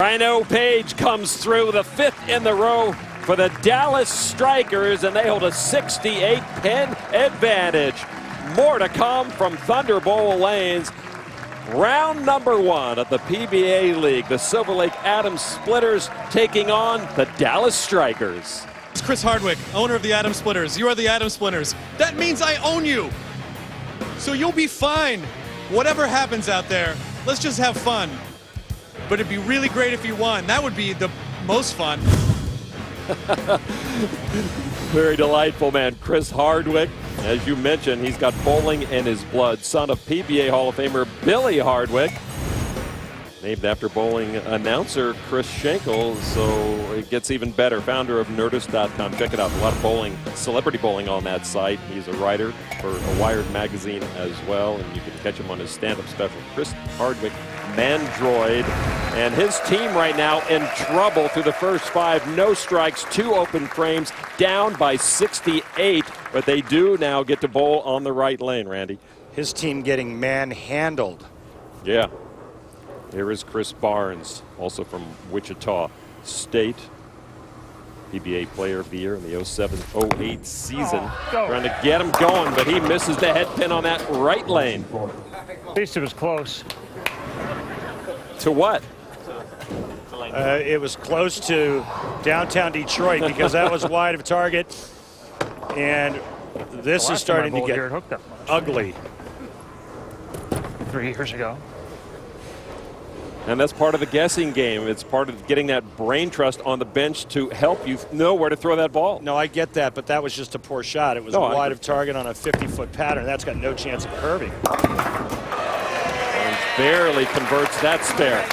Rhino Page comes through, the 5th in the row for the Dallas Strikers, and they hold a 68-pin advantage. More to come from Thunderbolt Lanes. Round number 1 of the PBA League. The Silver Lake Adams Splitters taking on the Dallas Strikers. It's Chris Hardwick, owner of the Adams Splitters. You are the Adams Splitters. That means I own you. So you'll be fine. Whatever happens out there, let's just have fun. But it'd be really great if you won. That would be the most fun. Very delightful, man. Chris Hardwick, as you mentioned, he's got bowling in his blood. Son of PBA Hall of Famer Billy Hardwick. Named after bowling announcer Chris Schenkel, so it gets even better. Founder of Nerdist.com. Check it out. A lot of bowling, celebrity bowling on that site. He's a writer for a Wired magazine as well, and you can catch him on his stand-up special. Chris Hardwick, Mandroid, and his team right now in trouble through the first 5. No strikes, 2 open frames, down by 68, but they do now get to bowl on the right lane, Randy. His team getting manhandled. Yeah. Here is Chris Barnes, also from Wichita State. PBA Player of the Year in the 07-08 season. Trying to get him going, but he misses the head pin on that right lane. At least it was close. To what? It was close to downtown Detroit because that was wide of target. And this is starting to get ugly. 3 years ago. And that's part of the guessing game. It's part of getting that brain trust on the bench to help you know where to throw that ball. No, I get that, but that was just a poor shot. It was wide of target on a 50-foot pattern. That's got no chance of curving. And barely converts that spare.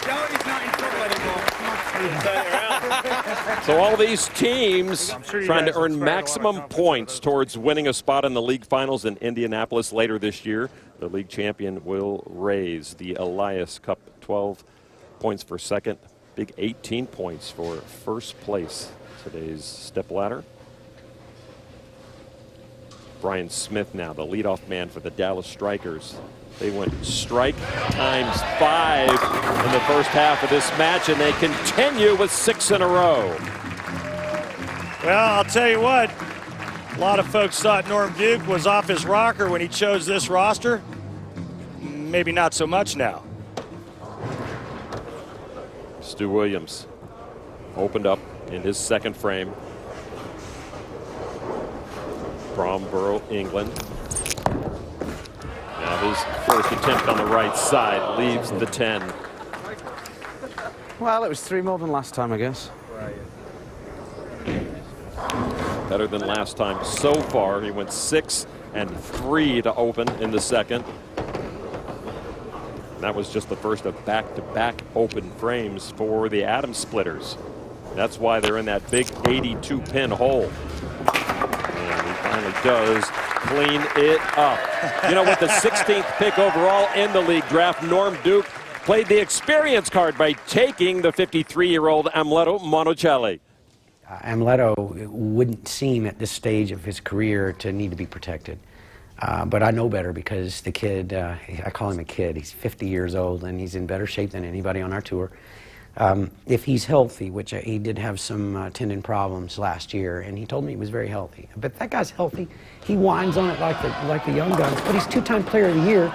So all these teams trying to earn maximum points towards winning a spot in the league finals in Indianapolis later this year. The league champion will raise the Elias Cup. 12 points for second, big 18 points for first place. Today's step ladder. Brian Smith now, the leadoff man for the Dallas Strikers. They went strike times 5 in the first half of this match, and they continue with 6 in a row. Well, I'll tell you what, a lot of folks thought Norm Duke was off his rocker when he chose this roster. Maybe not so much now. Stu Williams opened up in his second frame. Bromborough, England. Now his first attempt on the right side leaves the 10. Well, it was 3 more than last time, I guess. Better than last time so far. He went 6 and 3 to open in the second. That was just the first of back-to-back open frames for the Adams Splitters. That's why they're in that big 82-pin hole. And he finally does clean it up. You know, with the 16th pick overall in the league draft, Norm Duke played the experience card by taking the 53-year-old Amleto Monticelli. Amleto wouldn't seem at this stage of his career to need to be protected. But I know better because the kid, I call him a kid, he's 50 years old and he's in better shape than anybody on our tour. If he's healthy, which he did have some tendon problems last year, and he told me he was very healthy. But that guy's healthy. He whines on it like the young guns, but he's 2-time player of the year,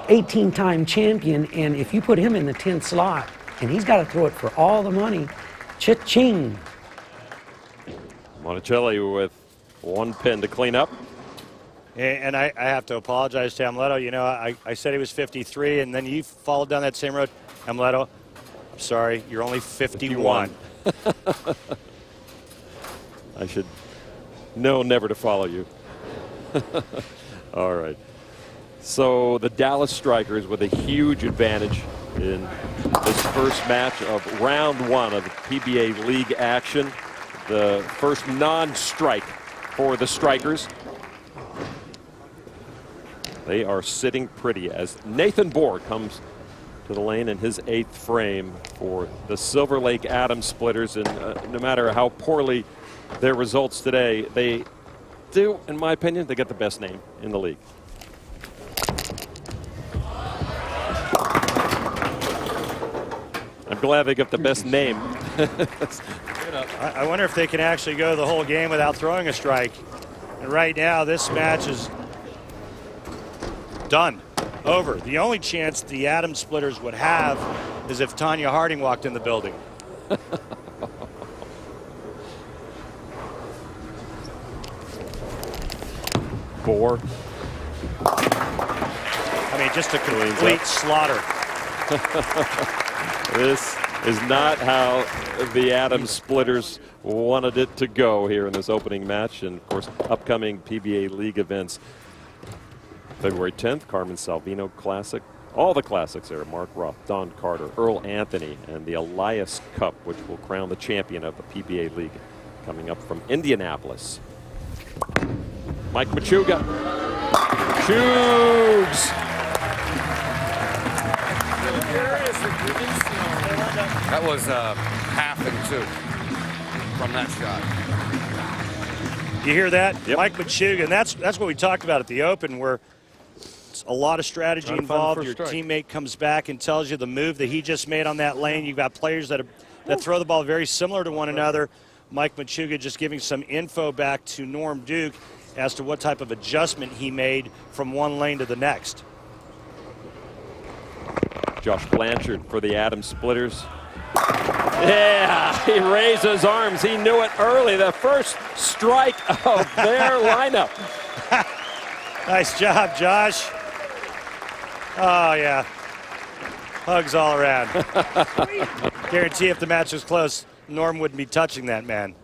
18-time champion, and if you put him in the 10th slot, and he's got to throw it for all the money, cha-ching. Monticelli with 1 pin to clean up. And I have to apologize to Amleto. You know, I said he was 53, and then you followed down that same road. Amleto, I'm sorry, you're only 51. I should know never to follow you. All right. So the Dallas Strikers with a huge advantage in this first match of round 1 of the PBA League action. The first non-strike for the Strikers. They are sitting pretty as Nathan Bohr comes to the lane in his 8th frame for the Silver Lake Adams Splitters. And no matter how poorly their results today, they do, in my opinion, they get the best name in the league. I'm glad they got the best name. I wonder if they can actually go the whole game without throwing a strike. And right now, this match is done, over. The only chance the Atom Splitters would have is if Tanya Harding walked in the building. 4. I mean, just a complete slaughter. This is not how the Atom Splitters wanted it to go here in this opening match. And, of course, upcoming PBA League events. February 10th, Carmen Salvino Classic. All the classics there. Mark Roth, Don Carter, Earl Anthony, and the Elias Cup, which will crown the champion of the PBA League, coming up from Indianapolis. Mike Machuga. Chugs. That was half and 2 from that shot. You hear that? Yep. Mike Machuga, and that's what we talked about at the Open, where it's a lot of strategy involved. Your teammate comes back and tells you the move that he just made on that lane. You've got players that throw the ball very similar to one another. Mike Machuga just giving some info back to Norm Duke as to what type of adjustment he made from one lane to the next. Josh Blanchard for the Atom Splitters. Yeah, he raised his arms. He knew it early. The first strike of their lineup. Nice job, Josh. Oh, yeah. Hugs all around. Guarantee if the match was close, Norm wouldn't be touching that man.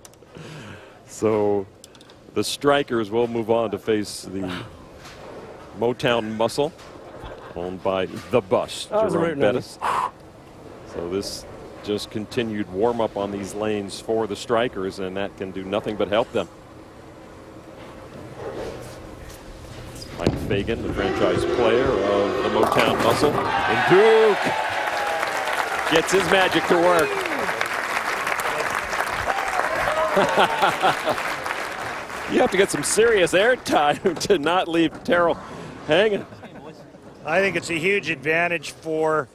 So the strikers will move on to face the Motown Muscle, owned by the Bus, Jerome Bettis. So this just continued warm-up on these lanes for the strikers, and that can do nothing but help them. Mike Fagan, the franchise player of the Motown Muscle. And Duke gets his magic to work. You have to get some serious air time to not leave Terrell hanging. I think it's a huge advantage for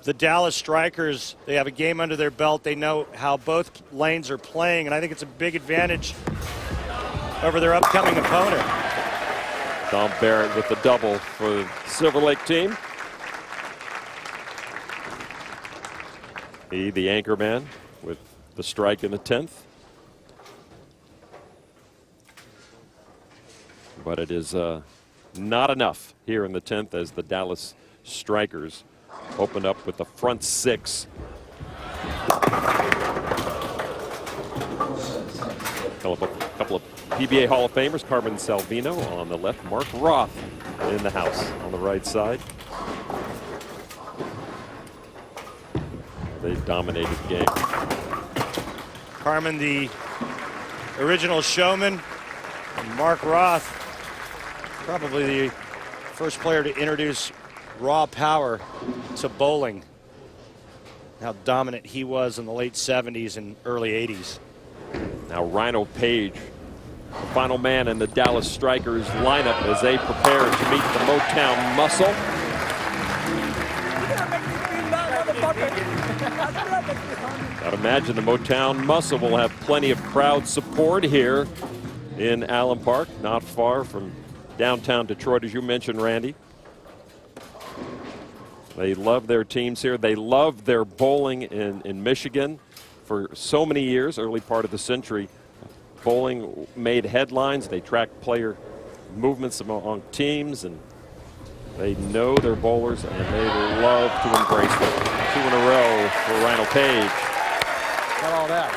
the Dallas Strikers. They have a game under their belt. They know how both lanes are playing, and I think it's a big advantage over their upcoming opponent. Tom Barrett with the double for the Silver Lake team. He, the anchor man, with the strike in the 10th. But it is not enough here in the 10th as the Dallas Strikers open up with the front 6. Couple of PBA Hall of Famers, Carmen Salvino on the left, Mark Roth in the house on the right side. They dominated the game. Carmen, the original showman, and Mark Roth, probably the first player to introduce raw power to bowling. How dominant he was in the late 70s and early 80s. Now Rhino Page, the final man in the Dallas Strikers lineup as they prepare to meet the Motown Muscle. I'd imagine the Motown Muscle will have plenty of crowd support here in Allen Park, not far from downtown Detroit, as you mentioned, Randy. They love their teams here. They love their bowling in Michigan for so many years, early part of the century. Bowling made headlines. They tracked player movements among teams, and they know their bowlers, and they love to embrace them. 2 in a row for Rhino Page. Got all that.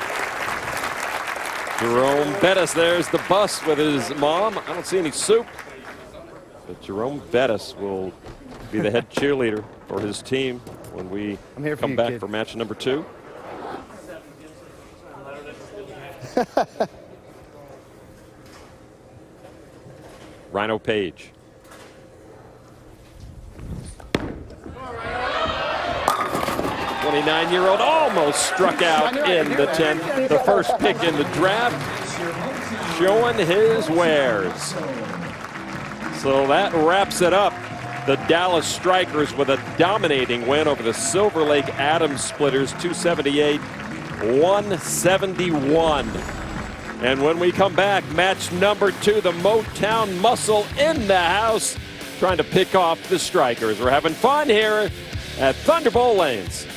Jerome Bettis, there's the bus with his mom. I don't see any soup. But Jerome Bettis will be the head cheerleader for his team when we come back for match number 2. Rhino Page. '29-year-old almost struck out in the 10th. The first pick in the draft, showing his wares. So that wraps it up The Dallas Strikers with a dominating win over the Silver Lake Adams Splitters, 278-171. And when we come back, match number 2, the Motown Muscle in the house, trying to pick off the Strikers. We're having fun here at Thunderbolt Lanes.